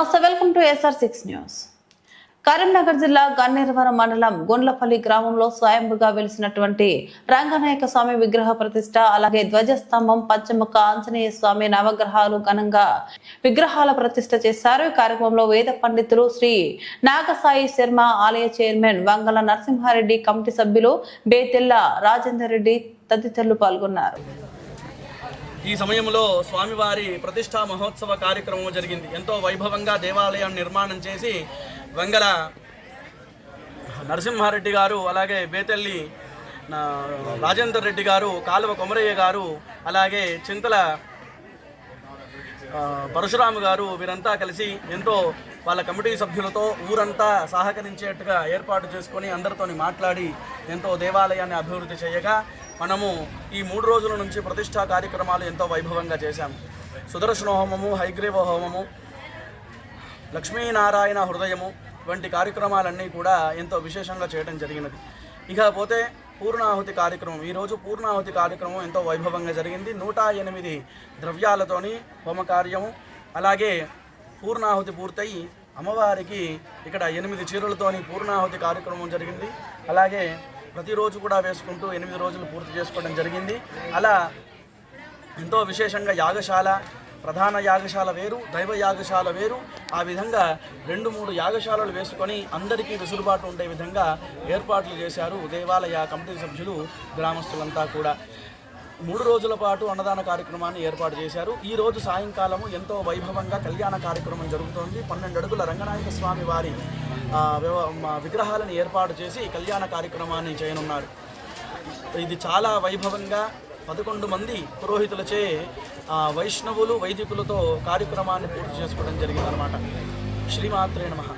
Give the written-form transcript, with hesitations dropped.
నమస్తే, welcome to SR6 news. Karimnagar జిల్లా గన్నేరువరం మండలం గుండ్లపల్లి గ్రామంలో స్వయంభుగా వెలిసినటువంటి రంగనాయక స్వామి విగ్రహ ప్రతిష్ట, అలాగే ధ్వజస్తంభం, పంచముఖ ఆంజనేయ స్వామి నవగ్రహాలు ఘనంగా విగ్రహాల ప్రతిష్ట చేశారు. ఈ కార్యక్రమంలో వేద పండితులు శ్రీ నాగసాయి శర్మ, ఆలయ చైర్మన్ వంగల నరసింహారెడ్డి, కమిటీ సభ్యులు బేతెల్ల రాజేందర్ రెడ్డి తదితరులు పాల్గొన్నారు. ఈ సమయంలో స్వామివారి ప్రతిష్టా మహోత్సవ కార్యక్రమం జరిగింది. ఎంతో వైభవంగా దేవాలయం నిర్మాణం చేసి వంగల నరసింహారెడ్డి గారు, అలాగే బేతెల్లి రాజేందర్ రెడ్డి గారు, కాలువ కొమరయ్య గారు, అలాగే చింతల పరశురాము గారు వీరంతా కలిసి ఎంతో వాళ్ళ కమిటీ సభ్యులతో ఊరంతా సహకరించేట్టుగా ఏర్పాటు చేసుకొని అందరితో మాట్లాడి ఎంతో దేవాలయాన్ని అభివృద్ధి చేయగా మనము ఈ 3 రోజుల నుంచి ప్రతిష్టా కార్యక్రమాలు ఎంతో వైభవంగా చేశాము. సుదర్శన హోమము, హైగ్రీవ హోమము, లక్ష్మీనారాయణ హృదయము వంటి కార్యక్రమాలన్నీ కూడా ఎంతో విశేషంగా చేయడం జరిగినది. ఇకపోతే పూర్ణాహుతి కార్యక్రమం, ఈరోజు పూర్ణాహుతి కార్యక్రమం ఎంతో వైభవంగా జరిగింది. 108 ద్రవ్యాలతోని హోమకార్యము, అలాగే పూర్ణాహుతి పూర్తయి అమ్మవారికి ఇక్కడ 8 చీరలతోని పూర్ణాహుతి కార్యక్రమం జరిగింది. అలాగే ప్రతిరోజు కూడా వేసుకుంటూ 8 రోజులు పూర్తి చేసుకోవడం జరిగింది. అలా ఎంతో విశేషంగా యాగశాల, ప్రధాన యాగశాల వేరు, దైవ యాగశాల వేరు, ఆ విధంగా 2-3 యాగశాలలు వేసుకొని అందరికీ వెసులుబాటు ఉండే విధంగా ఏర్పాట్లు చేశారు దేవాలయ కమిటీ సభ్యులు, గ్రామస్తులంతా కూడా. 3 రోజుల పాటు అన్నదాన కార్యక్రమాన్ని ఏర్పాటు చేశారు. ఈ రోజు సాయంకాలము ఎంతో వైభవంగా కళ్యాణ కార్యక్రమం జరుగుతోంది. 12 అడుగుల రంగనాయక స్వామి వారి విగ్రహాలను ఏర్పాటు చేసి కళ్యాణ కార్యక్రమాన్ని చేయనున్నారు. ఇది చాలా వైభవంగా 11 మంది పురోహితులచే వైష్ణవులు, వైదికులతో కార్యక్రమాన్ని పూర్తి చేసుకోవడం జరిగిందనమాట. శ్రీమాత్రే నమః.